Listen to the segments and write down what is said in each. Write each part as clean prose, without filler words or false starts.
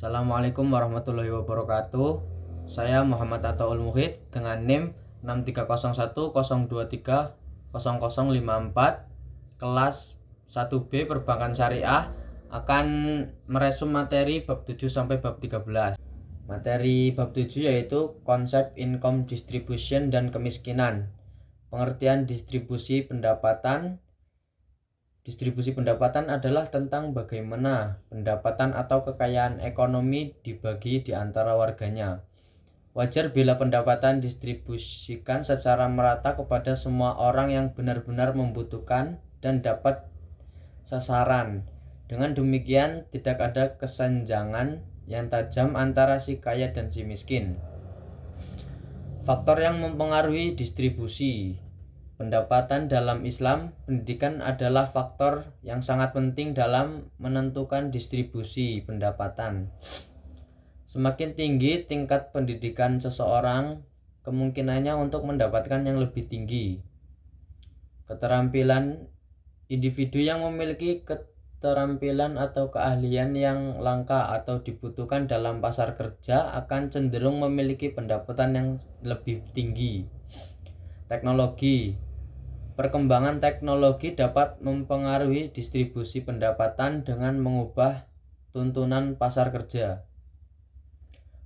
Assalamualaikum warahmatullahi wabarakatuh. Saya Muhammad Ataul Muhid dengan NIM 63012300054 kelas 1B Perbankan Syariah akan meresum materi bab 7 sampai bab 13. Materi bab 7 yaitu konsep income distribution dan kemiskinan. Pengertian distribusi pendapatan. Distribusi pendapatan adalah tentang bagaimana pendapatan atau kekayaan ekonomi dibagi di antara warganya. Wajar bila pendapatan distribusikan secara merata kepada semua orang yang benar-benar membutuhkan dan dapat sasaran. Dengan demikian, tidak ada kesenjangan yang tajam antara si kaya dan si miskin. Faktor yang mempengaruhi distribusi pendapatan dalam Islam, pendidikan adalah faktor yang sangat penting dalam menentukan distribusi pendapatan. Semakin tinggi tingkat pendidikan seseorang, kemungkinannya untuk mendapatkan yang lebih tinggi. Keterampilan individu yang memiliki keterampilan atau keahlian yang langka atau dibutuhkan dalam pasar kerja akan cenderung memiliki pendapatan yang lebih tinggi. Teknologi. Perkembangan teknologi dapat mempengaruhi distribusi pendapatan dengan mengubah tuntunan pasar kerja.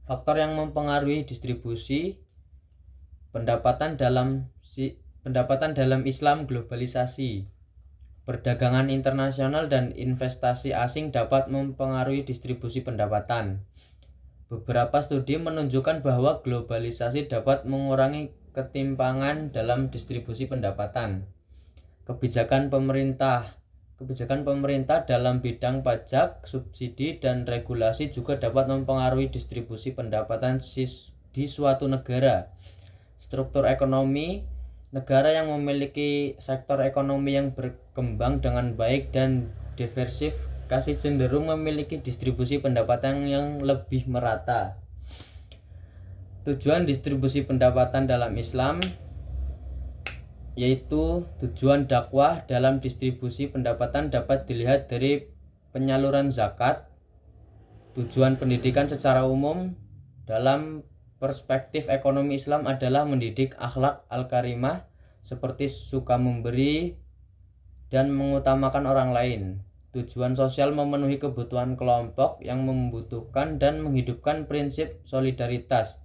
Faktor yang mempengaruhi distribusi pendapatan dalam Islam, globalisasi. Perdagangan internasional dan investasi asing dapat mempengaruhi distribusi pendapatan. Beberapa studi menunjukkan bahwa globalisasi dapat mengurangi ketimpangan dalam distribusi pendapatan. Kebijakan pemerintah dalam bidang pajak, subsidi, dan regulasi juga dapat mempengaruhi distribusi pendapatan di suatu negara. Struktur ekonomi. Negara yang memiliki sektor ekonomi yang berkembang dengan baik dan diversifikasi cenderung memiliki distribusi pendapatan yang lebih merata. Tujuan distribusi pendapatan dalam Islam yaitu tujuan dakwah dalam distribusi pendapatan dapat dilihat dari penyaluran zakat. Tujuan pendidikan secara umum dalam perspektif ekonomi Islam adalah mendidik akhlak al-karimah seperti suka memberi dan mengutamakan orang lain. Tujuan sosial memenuhi kebutuhan kelompok yang membutuhkan dan menghidupkan prinsip solidaritas,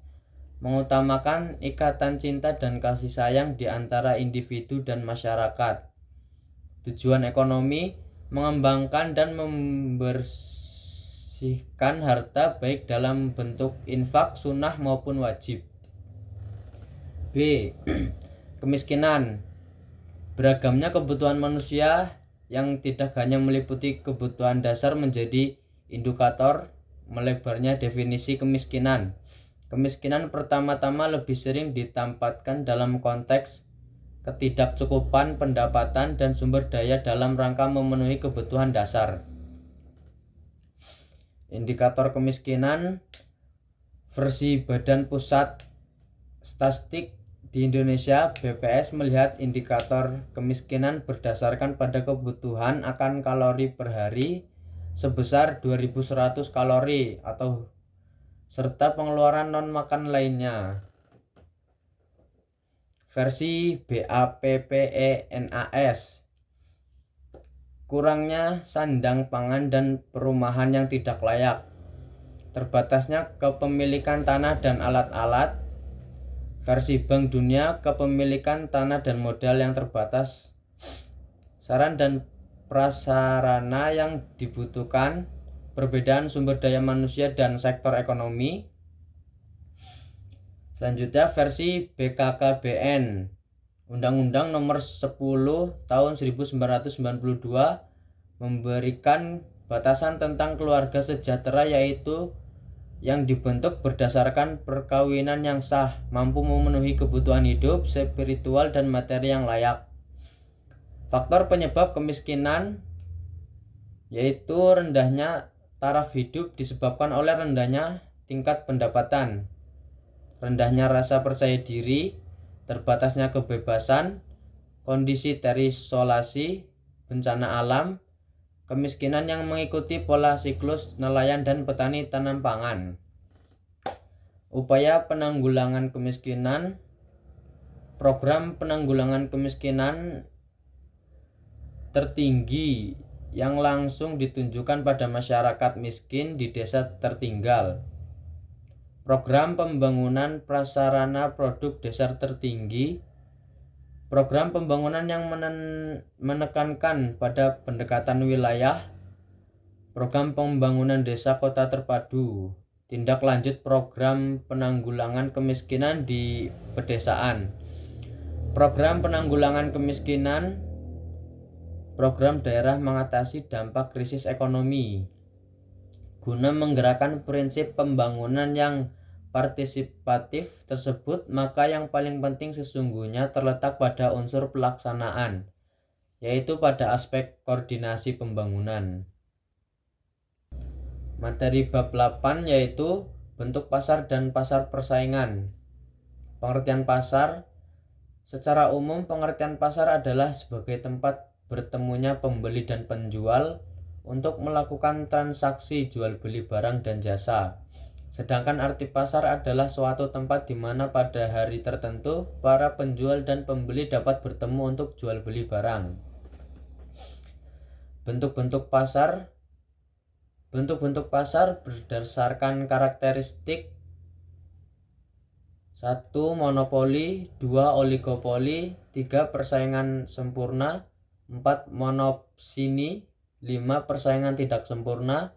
mengutamakan ikatan cinta dan kasih sayang di antara individu dan masyarakat. Tujuan ekonomi mengembangkan dan membersihkan harta baik dalam bentuk infak, sunnah maupun wajib. B. Kemiskinan. Beragamnya kebutuhan manusia yang tidak hanya meliputi kebutuhan dasar menjadi indikator melebarnya definisi kemiskinan. Kemiskinan pertama-tama lebih sering ditempatkan dalam konteks ketidakcukupan pendapatan dan sumber daya dalam rangka memenuhi kebutuhan dasar. Indikator kemiskinan versi Badan Pusat Statistik di Indonesia BPS melihat indikator kemiskinan berdasarkan pada kebutuhan akan kalori per hari sebesar 2100 kalori atau serta pengeluaran non makan lainnya. Versi BAPPENAS. Kurangnya sandang pangan dan perumahan yang tidak layak. Terbatasnya kepemilikan tanah dan alat-alat. Versi Bank Dunia, kepemilikan tanah dan modal yang terbatas. Saran dan prasarana yang dibutuhkan. Perbedaan sumber daya manusia dan sektor ekonomi. Selanjutnya versi BKKBN, Undang-Undang Nomor 10 Tahun 1992 memberikan batasan tentang keluarga sejahtera, yaitu yang dibentuk berdasarkan perkawinan yang sah, mampu memenuhi kebutuhan hidup, spiritual, dan materi yang layak. Faktor penyebab kemiskinan yaitu rendahnya taraf hidup disebabkan oleh rendahnya tingkat pendapatan, rendahnya rasa percaya diri, terbatasnya kebebasan, kondisi terisolasi, bencana alam, kemiskinan yang mengikuti pola siklus nelayan dan petani tanam pangan. Upaya penanggulangan kemiskinan. Program penanggulangan kemiskinan tertinggi yang langsung ditunjukkan pada masyarakat miskin di desa tertinggal. Program pembangunan prasarana produk desa tertinggi. Program pembangunan yang menekankan pada pendekatan wilayah. Program pembangunan desa kota terpadu. Tindak lanjut program penanggulangan kemiskinan di pedesaan. Program penanggulangan kemiskinan. Program daerah mengatasi dampak krisis ekonomi. Guna menggerakkan prinsip pembangunan yang partisipatif tersebut, maka yang paling penting sesungguhnya terletak pada unsur pelaksanaan, yaitu pada aspek koordinasi pembangunan. Materi bab 8 yaitu bentuk pasar dan pasar persaingan. Pengertian pasar. Secara umum, pengertian pasar adalah sebagai tempat bertemunya pembeli dan penjual untuk melakukan transaksi jual beli barang dan jasa. Sedangkan arti pasar adalah suatu tempat di mana pada hari tertentu para penjual dan pembeli dapat bertemu untuk jual beli barang. Bentuk-bentuk pasar. Bentuk-bentuk pasar berdasarkan karakteristik. 1. Monopoli, 2. Oligopoli, 3. Persaingan sempurna, 4. Monopsoni, 5. Persaingan tidak sempurna,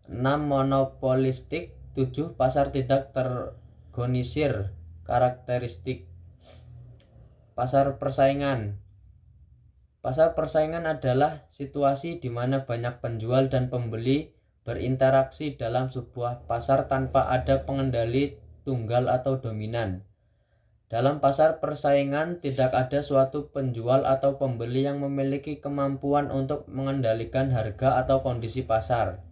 6. Monopolistik, 7. Pasar tidak terorganisir. Karakteristik pasar persaingan. Pasar persaingan adalah situasi di mana banyak penjual dan pembeli berinteraksi dalam sebuah pasar tanpa ada pengendali tunggal atau dominan. Dalam pasar persaingan tidak ada suatu penjual atau pembeli yang memiliki kemampuan untuk mengendalikan harga atau kondisi pasar.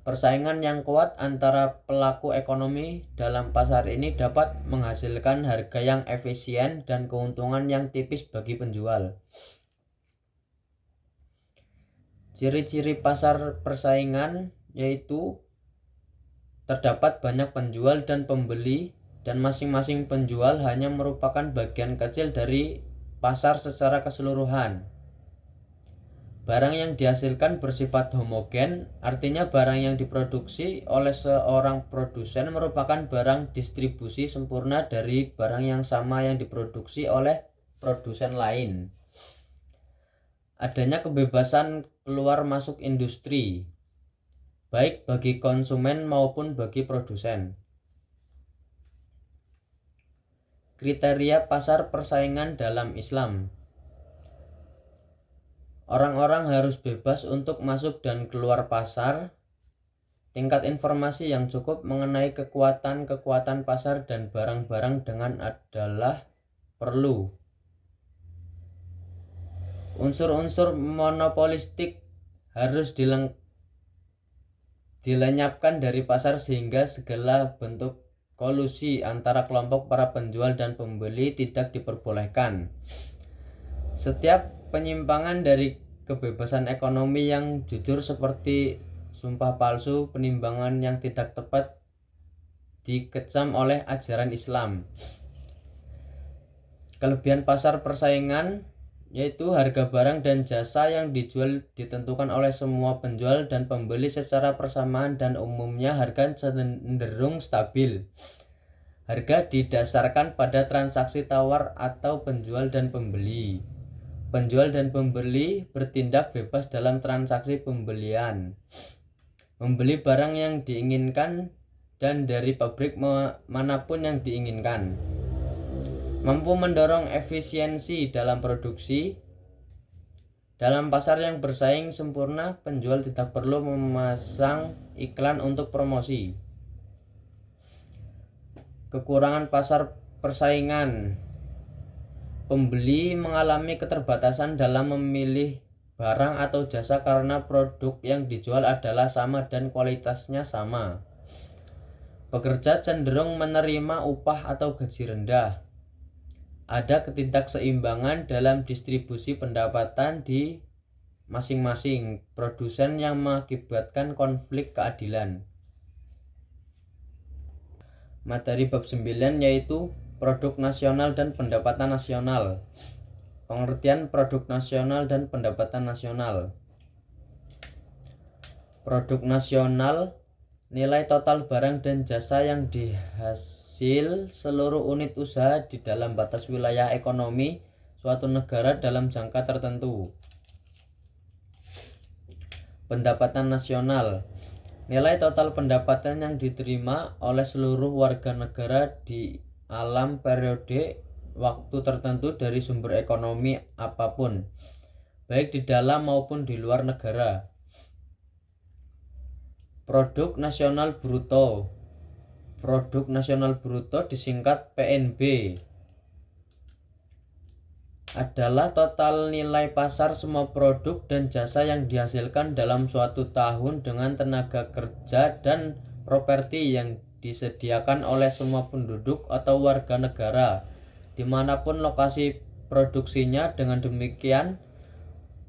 Persaingan yang kuat antara pelaku ekonomi dalam pasar ini dapat menghasilkan harga yang efisien dan keuntungan yang tipis bagi penjual. Ciri-ciri pasar persaingan yaitu terdapat banyak penjual dan pembeli, dan masing-masing penjual hanya merupakan bagian kecil dari pasar secara keseluruhan. Barang yang dihasilkan bersifat homogen, artinya barang yang diproduksi oleh seorang produsen merupakan barang distribusi sempurna dari barang yang sama yang diproduksi oleh produsen lain. Adanya kebebasan keluar masuk industri, baik bagi konsumen maupun bagi produsen. Kriteria pasar persaingan dalam Islam. Orang-orang harus bebas untuk masuk dan keluar pasar. Tingkat informasi yang cukup mengenai kekuatan pasar dan barang-barang dengan adalah perlu. Unsur-unsur monopolistik harus dilenyapkan dari pasar sehingga segala bentuk kolusi antara kelompok para penjual dan pembeli tidak diperbolehkan. Setiap penyimpangan dari kebebasan ekonomi yang jujur seperti sumpah palsu, penimbangan yang tidak tepat dikecam oleh ajaran Islam. Kelebihan pasar persaingan yaitu harga barang dan jasa yang dijual ditentukan oleh semua penjual dan pembeli secara bersamaan dan umumnya harga cenderung stabil. Harga didasarkan pada transaksi tawar atau penjual dan pembeli. Penjual dan pembeli bertindak bebas dalam transaksi pembelian. Membeli barang yang diinginkan dan dari pabrik manapun yang diinginkan. Mampu mendorong efisiensi dalam produksi. Dalam pasar yang bersaing sempurna, penjual tidak perlu memasang iklan untuk promosi. Kekurangan pasar persaingan. Pembeli mengalami keterbatasan dalam memilih barang atau jasa karena produk yang dijual adalah sama dan kualitasnya sama. Pekerja cenderung menerima upah atau gaji rendah. Ada ketidakseimbangan dalam distribusi pendapatan di masing-masing produsen yang mengakibatkan konflik keadilan. Materi bab 9 yaitu produk nasional dan pendapatan nasional. Pengertian produk nasional dan pendapatan nasional. Produk nasional nilai total barang dan jasa yang dihasil seluruh unit usaha di dalam batas wilayah ekonomi suatu negara dalam jangka tertentu. Pendapatan nasional nilai total pendapatan yang diterima oleh seluruh warga negara di dalam periode waktu tertentu dari sumber ekonomi apapun, baik di dalam maupun di luar negara. Produk nasional bruto. Produk nasional bruto disingkat PNB adalah total nilai pasar semua produk dan jasa yang dihasilkan dalam suatu tahun dengan tenaga kerja dan properti yang disediakan oleh semua penduduk atau warga negara dimanapun lokasi produksinya. Dengan demikian,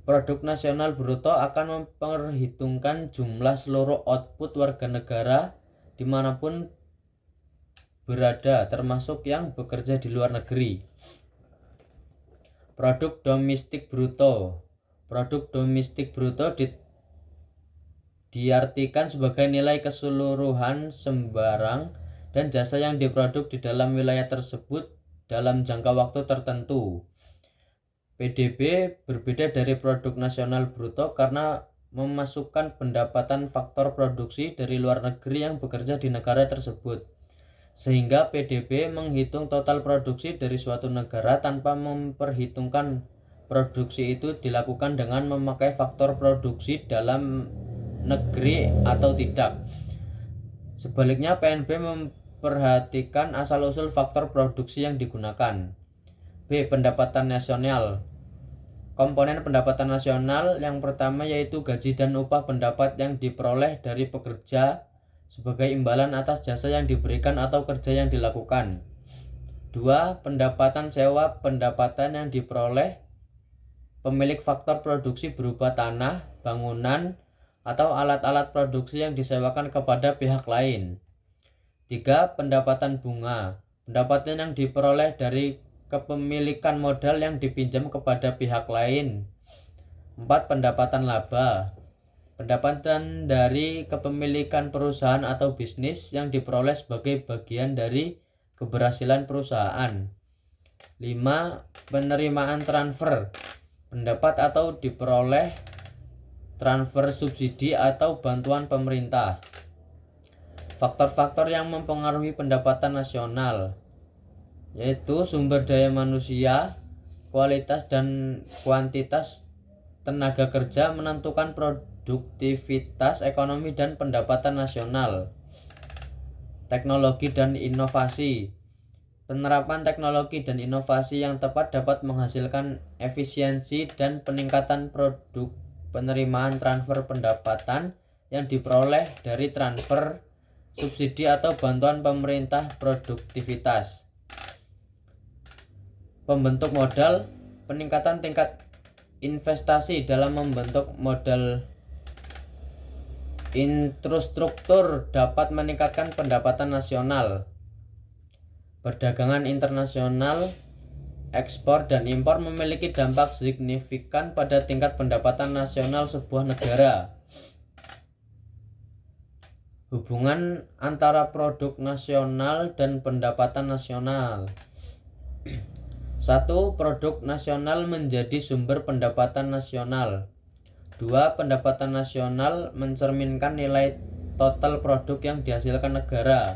produk nasional bruto akan memperhitungkan jumlah seluruh output warga negara dimanapun berada, termasuk yang bekerja di luar negeri. Produk domestik bruto. Produk domestik bruto diartikan sebagai nilai keseluruhan sembarang dan jasa yang diproduk di dalam wilayah tersebut dalam jangka waktu tertentu. PDB berbeda dari produk nasional bruto karena memasukkan pendapatan faktor produksi dari luar negeri yang bekerja di negara tersebut, sehingga PDB menghitung total produksi dari suatu negara tanpa memperhitungkan produksi itu dilakukan dengan memakai faktor produksi dalam negeri atau tidak. Sebaliknya, PNB memperhatikan asal-usul faktor produksi yang digunakan. B. Pendapatan nasional. Komponen pendapatan nasional yang pertama yaitu gaji dan upah pendapat yang diperoleh dari pekerja sebagai imbalan atas jasa yang diberikan atau kerja yang dilakukan. 2. Pendapatan sewa pendapatan yang diperoleh pemilik faktor produksi berupa tanah, bangunan, atau alat-alat produksi yang disewakan kepada pihak lain. 3. Pendapatan bunga pendapatan yang diperoleh dari kepemilikan modal yang dipinjam kepada pihak lain. 4. Pendapatan laba pendapatan dari kepemilikan perusahaan atau bisnis yang diperoleh sebagai bagian dari keberhasilan perusahaan. 5. Penerimaan transfer pendapat atau diperoleh transfer subsidi atau bantuan pemerintah. Faktor-faktor yang mempengaruhi pendapatan nasional yaitu sumber daya manusia, kualitas dan kuantitas tenaga kerja menentukan produktivitas ekonomi dan pendapatan nasional. Teknologi dan inovasi. Penerapan teknologi dan inovasi yang tepat dapat menghasilkan efisiensi dan peningkatan produk penerimaan transfer pendapatan yang diperoleh dari transfer, subsidi atau bantuan pemerintah produktivitas. Pembentuk modal, peningkatan tingkat investasi dalam membentuk modal infrastruktur dapat meningkatkan pendapatan nasional. Perdagangan internasional, ekspor dan impor memiliki dampak signifikan pada tingkat pendapatan nasional sebuah negara. Hubungan antara produk nasional dan pendapatan nasional. 1. Produk nasional menjadi sumber pendapatan nasional. 2. Pendapatan nasional mencerminkan nilai total produk yang dihasilkan negara.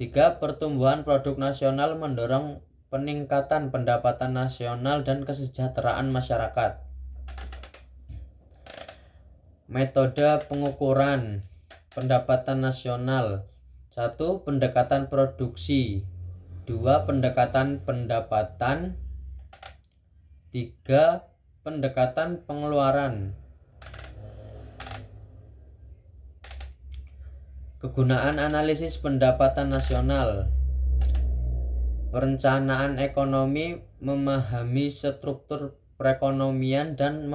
3. Pertumbuhan produk nasional mendorong peningkatan pendapatan nasional dan kesejahteraan masyarakat. Metode pengukuran pendapatan nasional. 1. Pendekatan produksi. 2. Pendekatan pendapatan. 3. Pendekatan pengeluaran. Kegunaan analisis pendapatan nasional. Perencanaan ekonomi memahami struktur perekonomian dan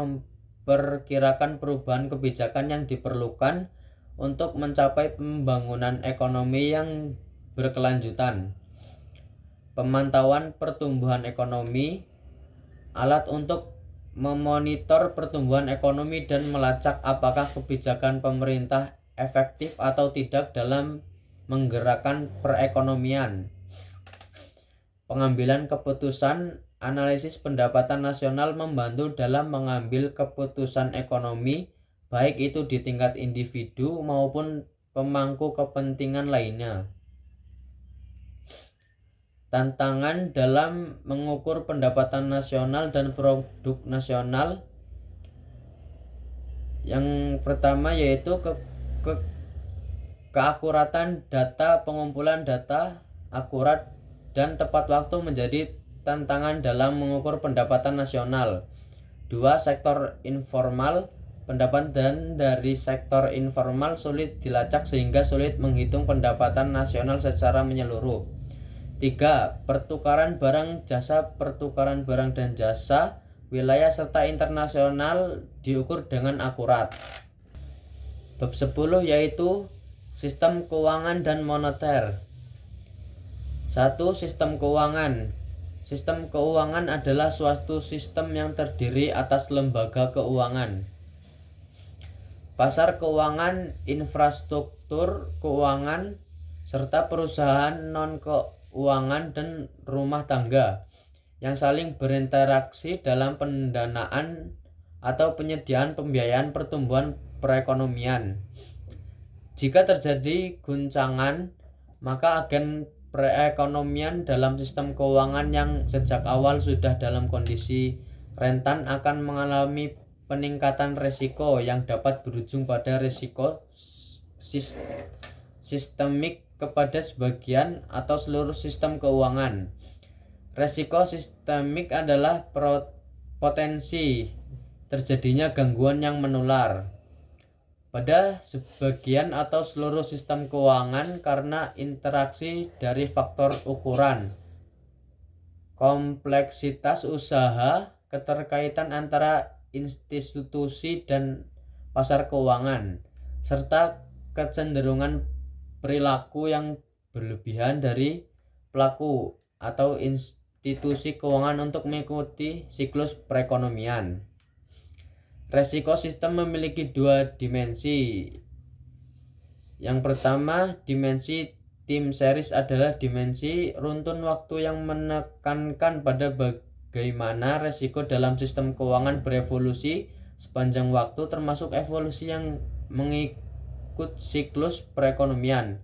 memperkirakan perubahan kebijakan yang diperlukan untuk mencapai pembangunan ekonomi yang berkelanjutan. Pemantauan pertumbuhan ekonomi, alat untuk memonitor pertumbuhan ekonomi dan melacak apakah kebijakan pemerintah efektif atau tidak dalam menggerakkan perekonomian. Pengambilan keputusan, analisis pendapatan nasional membantu dalam mengambil keputusan ekonomi, baik itu di tingkat individu maupun pemangku kepentingan lainnya. Tantangan dalam mengukur pendapatan nasional dan produk nasional. Yang pertama yaitu keakuratan data. Pengumpulan data akurat dan tepat waktu menjadi tantangan dalam mengukur pendapatan nasional. 2. Sektor informal. Pendapatan dari sektor informal sulit dilacak sehingga sulit menghitung pendapatan nasional secara menyeluruh. 3. Pertukaran barang jasa. Pertukaran barang dan jasa wilayah serta internasional diukur dengan akurat. Bab 10 yaitu sistem keuangan dan moneter. 1. Sistem keuangan. Sistem keuangan adalah suatu sistem yang terdiri atas lembaga keuangan, pasar keuangan, infrastruktur keuangan, serta perusahaan non-keuangan dan rumah tangga yang saling berinteraksi dalam pendanaan atau penyediaan pembiayaan pertumbuhan perekonomian. Jika terjadi guncangan, maka agen perekonomian dalam sistem keuangan yang sejak awal sudah dalam kondisi rentan akan mengalami peningkatan risiko yang dapat berujung pada risiko sistemik kepada sebagian atau seluruh sistem keuangan. Risiko sistemik adalah potensi terjadinya gangguan yang menular pada sebagian atau seluruh sistem keuangan karena interaksi dari faktor ukuran, kompleksitas usaha, keterkaitan antara institusi dan pasar keuangan, serta kecenderungan perilaku yang berlebihan dari pelaku atau institusi keuangan untuk mengikuti siklus perekonomian. Resiko sistem memiliki dua dimensi. Yang pertama, dimensi time series adalah dimensi runtun waktu yang menekankan pada bagaimana resiko dalam sistem keuangan berevolusi sepanjang waktu, termasuk evolusi yang mengikut siklus perekonomian.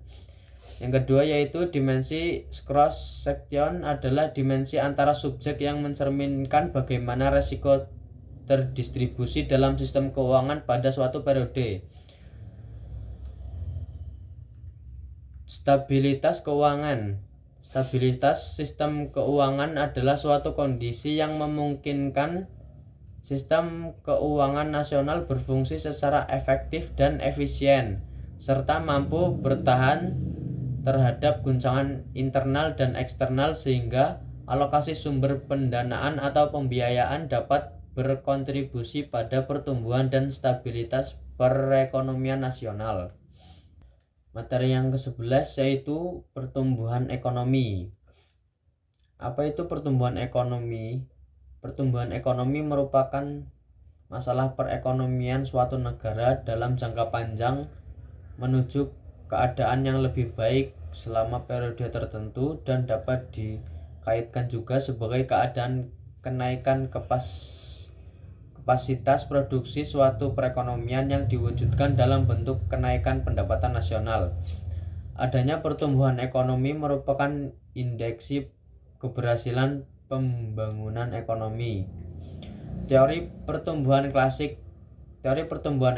Yang kedua yaitu dimensi cross section adalah dimensi antara subjek yang mencerminkan bagaimana resiko terdistribusi dalam sistem keuangan pada suatu periode. Stabilitas keuangan. Stabilitas sistem keuangan adalah suatu kondisi yang memungkinkan sistem keuangan nasional berfungsi secara efektif dan efisien, serta mampu bertahan terhadap guncangan internal dan eksternal sehingga alokasi sumber pendanaan atau pembiayaan dapat berkontribusi pada pertumbuhan dan stabilitas perekonomian nasional. Materi yang ke-11 yaitu pertumbuhan ekonomi. Apa itu pertumbuhan ekonomi? Pertumbuhan ekonomi merupakan masalah perekonomian suatu negara dalam jangka panjang menuju keadaan yang lebih baik selama periode tertentu dan dapat dikaitkan juga sebagai keadaan kenaikan kapasitas produksi suatu perekonomian yang diwujudkan dalam bentuk kenaikan pendapatan nasional. Adanya pertumbuhan ekonomi merupakan indeksi keberhasilan pembangunan ekonomi. Teori pertumbuhan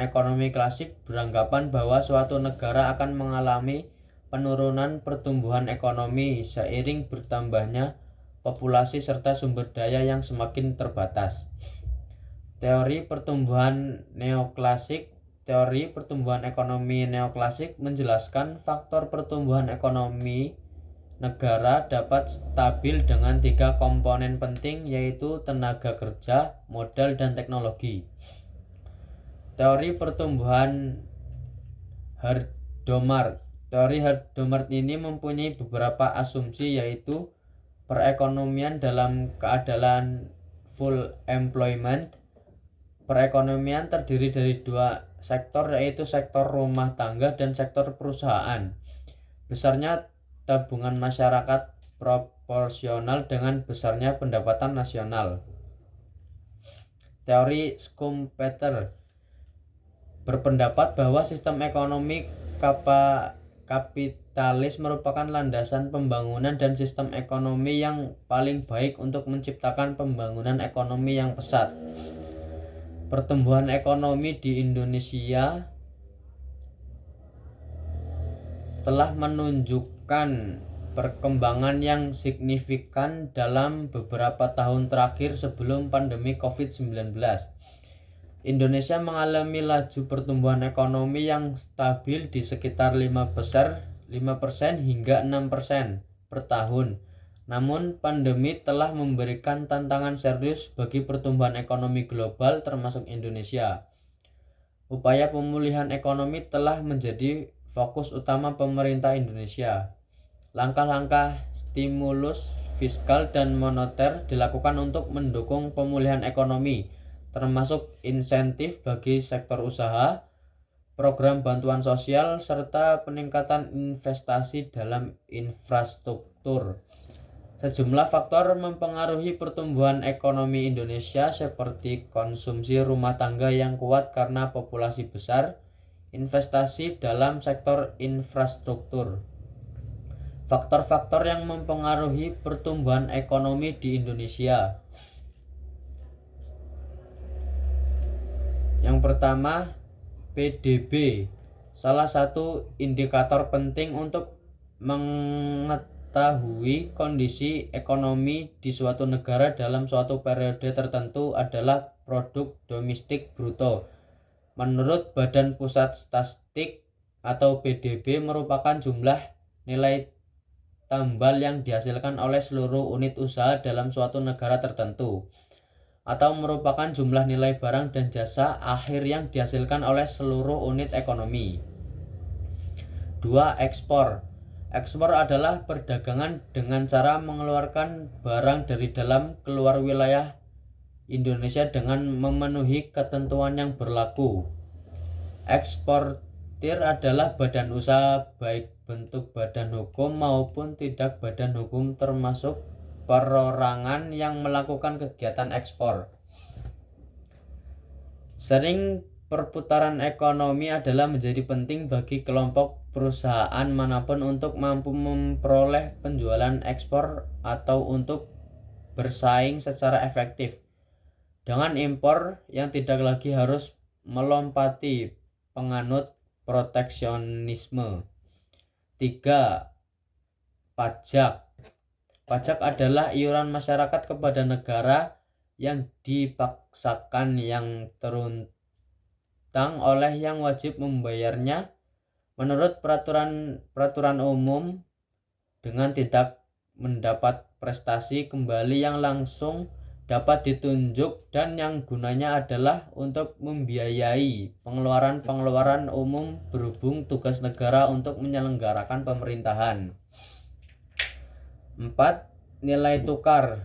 ekonomi klasik beranggapan bahwa suatu negara akan mengalami penurunan pertumbuhan ekonomi seiring bertambahnya populasi serta sumber daya yang semakin terbatas. Teori pertumbuhan ekonomi neoklasik menjelaskan faktor pertumbuhan ekonomi negara dapat stabil dengan 3 komponen penting yaitu tenaga kerja, modal, dan teknologi. Teori pertumbuhan Hardomart. Teori Hardomart ini mempunyai beberapa asumsi, yaitu perekonomian dalam keadaan full employment. Perekonomian terdiri dari dua sektor, yaitu sektor rumah tangga dan sektor perusahaan. Besarnya tabungan masyarakat proporsional dengan besarnya pendapatan nasional. Teori Schumpeter berpendapat bahwa sistem ekonomi kapitalis merupakan landasan pembangunan dan sistem ekonomi yang paling baik untuk menciptakan pembangunan ekonomi yang pesat. Pertumbuhan ekonomi di Indonesia telah menunjukkan perkembangan yang signifikan dalam beberapa tahun terakhir sebelum pandemi COVID-19. Indonesia mengalami laju pertumbuhan ekonomi yang stabil di sekitar 5% hingga 6% per tahun. Namun pandemi telah memberikan tantangan serius bagi pertumbuhan ekonomi global termasuk Indonesia. Upaya pemulihan ekonomi telah menjadi fokus utama pemerintah Indonesia. Langkah-langkah stimulus fiskal dan moneter dilakukan untuk mendukung pemulihan ekonomi, termasuk insentif bagi sektor usaha, program bantuan sosial, serta peningkatan investasi dalam infrastruktur. Sejumlah faktor mempengaruhi pertumbuhan ekonomi Indonesia seperti konsumsi rumah tangga yang kuat karena populasi besar, investasi dalam sektor infrastruktur. Faktor-faktor yang mempengaruhi pertumbuhan ekonomi di Indonesia. Yang pertama, PDB. Salah satu indikator penting untuk mengetahui kondisi ekonomi di suatu negara dalam suatu periode tertentu adalah produk domestik bruto. Menurut Badan Pusat Statistik atau PDB merupakan jumlah nilai tambal yang dihasilkan oleh seluruh unit usaha dalam suatu negara tertentu, atau merupakan jumlah nilai barang dan jasa akhir yang dihasilkan oleh seluruh unit ekonomi. 2. Ekspor. Ekspor adalah perdagangan dengan cara mengeluarkan barang dari dalam keluar wilayah Indonesia dengan memenuhi ketentuan yang berlaku. Eksportir adalah badan usaha baik bentuk badan hukum maupun tidak badan hukum termasuk perorangan yang melakukan kegiatan ekspor. Sering perputaran ekonomi adalah menjadi penting bagi kelompok perusahaan manapun untuk mampu memperoleh penjualan ekspor atau untuk bersaing secara efektif dengan impor yang tidak lagi harus melompati penganut proteksionisme. 3. Pajak. Pajak adalah iuran masyarakat kepada negara yang dipaksakan yang terutang oleh yang wajib membayarnya menurut peraturan umum dengan tidak mendapat prestasi kembali yang langsung dapat ditunjuk dan yang gunanya adalah untuk membiayai pengeluaran umum berhubung tugas negara untuk menyelenggarakan pemerintahan. 4. Nilai tukar.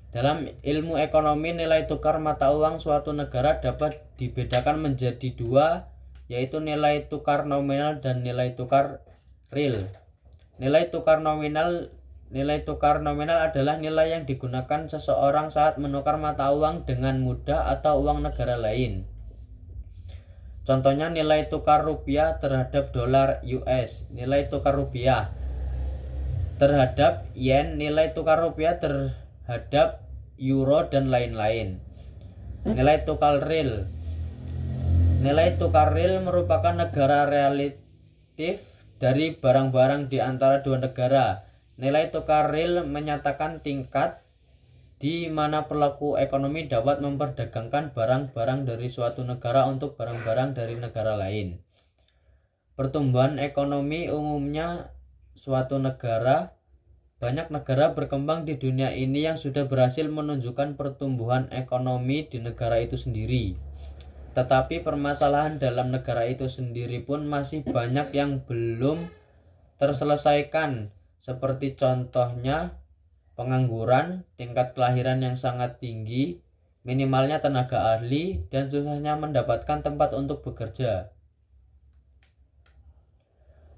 Dalam ilmu ekonomi, nilai tukar mata uang suatu negara dapat dibedakan menjadi dua, yaitu nilai tukar nominal dan nilai tukar real. Nilai tukar nominal adalah nilai yang digunakan seseorang saat menukar mata uang dengan mudah atau uang negara lain. Contohnya nilai tukar rupiah terhadap dolar US, nilai tukar rupiah terhadap yen, nilai tukar rupiah terhadap euro, dan lain-lain. Nilai tukar real. Nilai tukar real merupakan negara relatif dari barang-barang di antara dua negara. Nilai tukar real menyatakan tingkat di mana pelaku ekonomi dapat memperdagangkan barang-barang dari suatu negara untuk barang-barang dari negara lain. Pertumbuhan ekonomi umumnya suatu negara. Banyak negara berkembang di dunia ini yang sudah berhasil menunjukkan pertumbuhan ekonomi di negara itu sendiri. Tetapi permasalahan dalam negara itu sendiri pun masih banyak yang belum terselesaikan, seperti contohnya pengangguran, tingkat kelahiran yang sangat tinggi, minimalnya tenaga ahli, dan susahnya mendapatkan tempat untuk bekerja.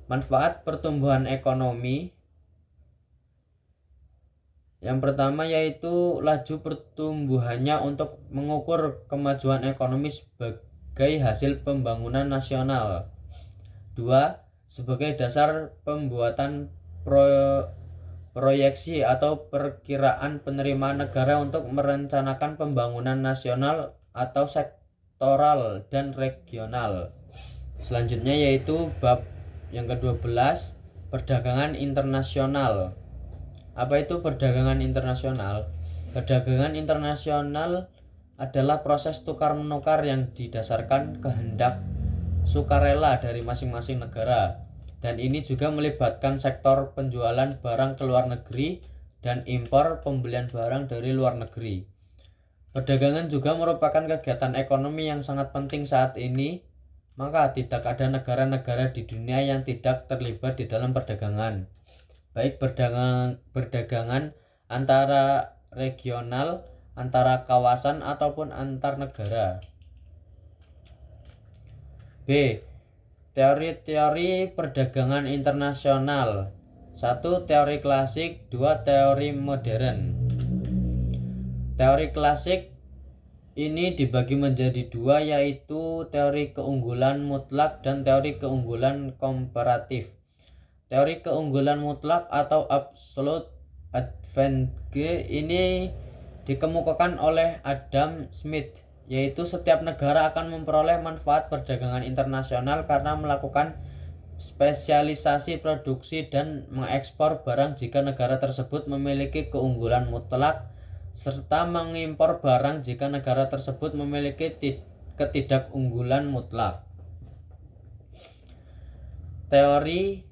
Manfaat pertumbuhan ekonomi yang pertama yaitu laju pertumbuhannya untuk mengukur kemajuan ekonomi sebagai hasil pembangunan nasional. 2. Sebagai dasar pembuatan proyeksi atau perkiraan penerimaan negara untuk merencanakan pembangunan nasional atau sektoral dan regional. Selanjutnya yaitu bab yang ke-12, perdagangan internasional. Apa itu perdagangan internasional? Perdagangan internasional adalah proses tukar-menukar yang didasarkan kehendak sukarela dari masing-masing negara, dan ini juga melibatkan sektor penjualan barang ke luar negeri dan impor pembelian barang dari luar negeri. Perdagangan juga merupakan kegiatan ekonomi yang sangat penting saat ini, maka tidak ada negara-negara di dunia yang tidak terlibat di dalam perdagangan, baik perdagangan antara regional, antara kawasan, ataupun antar negara. B. Teori-teori perdagangan internasional. 1. Teori klasik. 2. Teori modern. Teori klasik ini dibagi menjadi dua, yaitu teori keunggulan mutlak dan teori keunggulan komparatif. Teori keunggulan mutlak atau absolute advantage ini dikemukakan oleh Adam Smith, yaitu setiap negara akan memperoleh manfaat perdagangan internasional karena melakukan spesialisasi produksi dan mengekspor barang jika negara tersebut memiliki keunggulan mutlak, serta mengimpor barang jika negara tersebut memiliki ketidakunggulan mutlak. Teori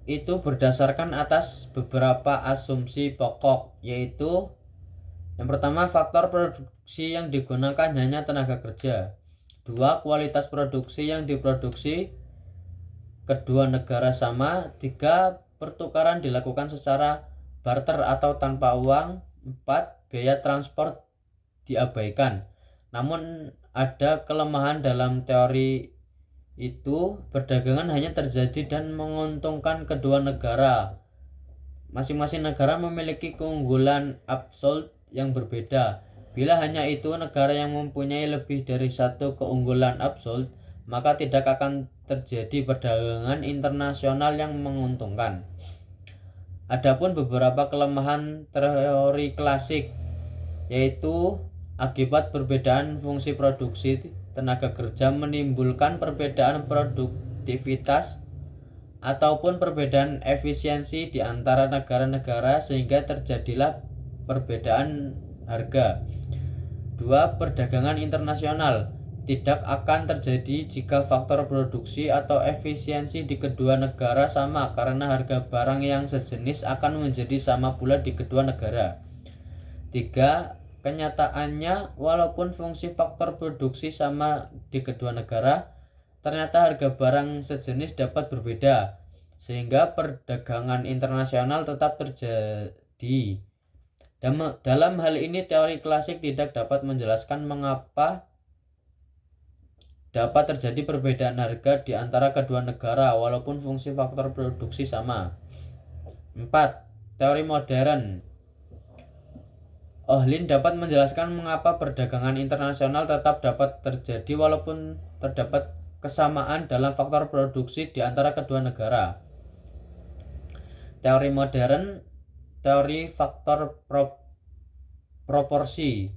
itu berdasarkan atas beberapa asumsi pokok, yaitu yang pertama, faktor produksi yang digunakan hanya tenaga kerja. 2. Kualitas produksi yang diproduksi kedua negara sama. 3. Pertukaran dilakukan secara barter atau tanpa uang. 4. Biaya transport diabaikan. Namun ada kelemahan dalam teori itu, perdagangan hanya terjadi dan menguntungkan kedua negara. Masing-masing negara memiliki keunggulan absolut yang berbeda. Bila hanya itu negara yang mempunyai lebih dari satu keunggulan absolut, maka tidak akan terjadi perdagangan internasional yang menguntungkan. Adapun beberapa kelemahan teori klasik, yaitu akibat perbedaan fungsi produksi tenaga kerja menimbulkan perbedaan produktivitas ataupun perbedaan efisiensi di antara negara-negara sehingga terjadilah perbedaan harga. 2. Perdagangan internasional tidak akan terjadi jika faktor produksi atau efisiensi di kedua negara sama, karena harga barang yang sejenis akan menjadi sama pula di kedua negara. 3. Kenyataannya, walaupun fungsi faktor produksi sama di kedua negara, ternyata harga barang sejenis dapat berbeda, sehingga perdagangan internasional tetap terjadi. Dalam hal ini, teori klasik tidak dapat menjelaskan mengapa dapat terjadi perbedaan harga di antara kedua negara walaupun fungsi faktor produksi sama. 4. Teori modern. Ohlin dapat menjelaskan mengapa perdagangan internasional tetap dapat terjadi walaupun terdapat kesamaan dalam faktor produksi di antara kedua negara. Teori modern, teori faktor proporsi.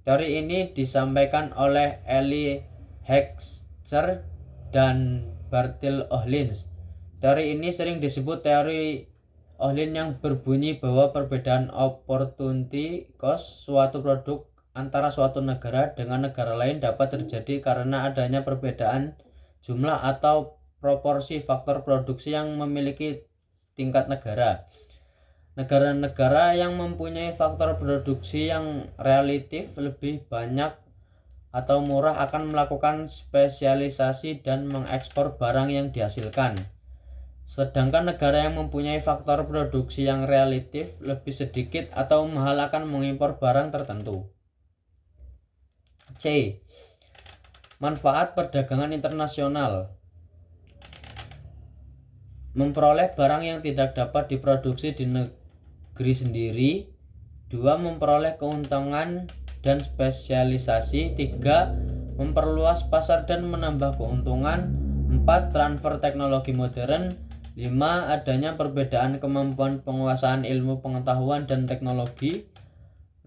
Teori ini disampaikan oleh Elie Heckscher dan Bertil Ohlins. Teori ini sering disebut teori Ohlin yang berbunyi bahwa perbedaan opportunity cost suatu produk antara suatu negara dengan negara lain dapat terjadi karena adanya perbedaan jumlah atau proporsi faktor produksi yang memiliki tingkat negara. Negara-negara yang mempunyai faktor produksi yang relatif lebih banyak atau murah akan melakukan spesialisasi dan mengekspor barang yang dihasilkan. Sedangkan negara yang mempunyai faktor produksi yang relatif lebih sedikit atau mahal akan mengimpor barang tertentu. C. Manfaat perdagangan internasional. Memperoleh barang yang tidak dapat diproduksi di negeri sendiri. 2. Memperoleh keuntungan dan spesialisasi. 3. Memperluas pasar dan menambah keuntungan. 4. Transfer teknologi modern. 5. Adanya perbedaan kemampuan penguasaan ilmu pengetahuan dan teknologi.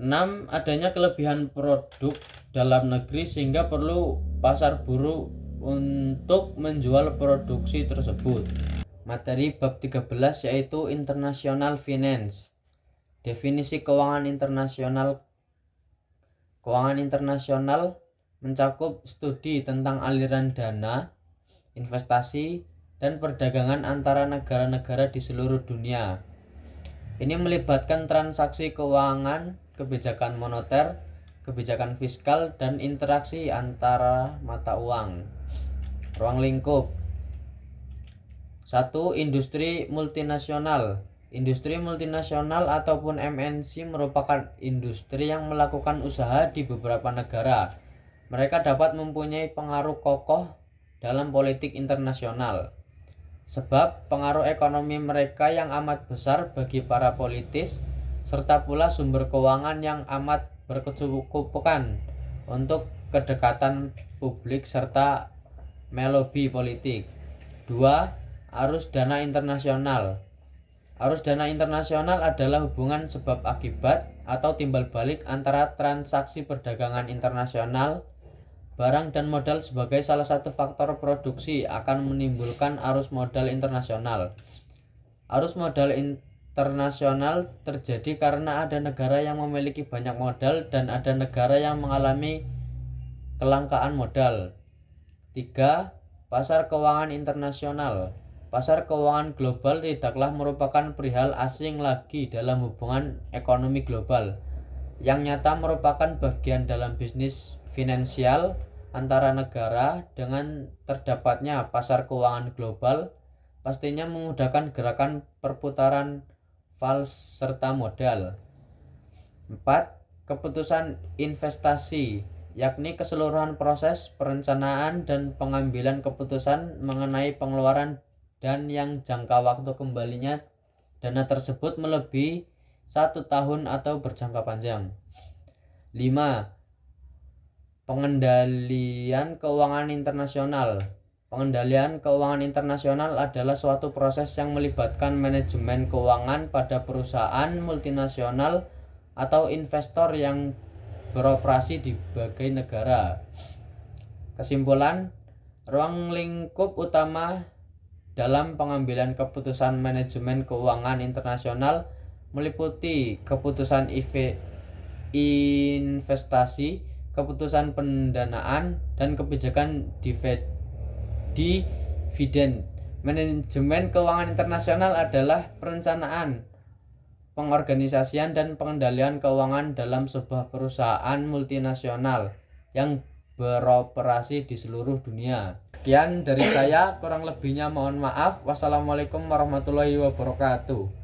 6. Adanya kelebihan produk dalam negeri sehingga perlu pasar buruh untuk menjual produksi tersebut. Materi bab 13 yaitu International Finance. Definisi keuangan internasional. Keuangan internasional mencakup studi tentang aliran dana, investasi, dan perdagangan antara negara-negara di seluruh dunia. Ini melibatkan transaksi keuangan, kebijakan moneter, kebijakan fiskal, dan interaksi antara mata uang. Ruang lingkup. 1. Industri multinasional. Industri multinasional ataupun MNC merupakan industri yang melakukan usaha di beberapa negara. Mereka dapat mempunyai pengaruh kokoh dalam politik internasional, sebab pengaruh ekonomi mereka yang amat besar bagi para politis, serta pula sumber keuangan yang amat berkecukupan untuk kedekatan publik serta melobi politik. 2. Arus dana internasional. Arus dana internasional adalah hubungan sebab akibat atau timbal balik antara transaksi perdagangan internasional. Barang dan modal sebagai salah satu faktor produksi akan menimbulkan arus modal internasional. Arus modal internasional terjadi karena ada negara yang memiliki banyak modal dan ada negara yang mengalami kelangkaan modal. 3. Pasar keuangan internasional. Pasar keuangan global tidaklah merupakan perihal asing lagi dalam hubungan ekonomi global, yang nyata merupakan bagian dalam bisnis finansial antara negara. Dengan terdapatnya pasar keuangan global pastinya memudahkan gerakan perputaran fals serta modal. 4. Keputusan investasi, yakni keseluruhan proses perencanaan dan pengambilan keputusan mengenai pengeluaran dan yang jangka waktu kembalinya dana tersebut melebihi 1 tahun atau berjangka panjang. 5. Pengendalian keuangan internasional. Pengendalian keuangan internasional adalah suatu proses yang melibatkan manajemen keuangan pada perusahaan multinasional atau investor yang beroperasi di berbagai negara. Kesimpulan, ruang lingkup utama dalam pengambilan keputusan manajemen keuangan internasional meliputi keputusan investasi, keputusan pendanaan, dan kebijakan dividen. Manajemen keuangan internasional adalah perencanaan, pengorganisasian, dan pengendalian keuangan dalam sebuah perusahaan multinasional yang beroperasi di seluruh dunia. Sekian dari saya, kurang lebihnya mohon maaf. Wassalamualaikum warahmatullahi wabarakatuh.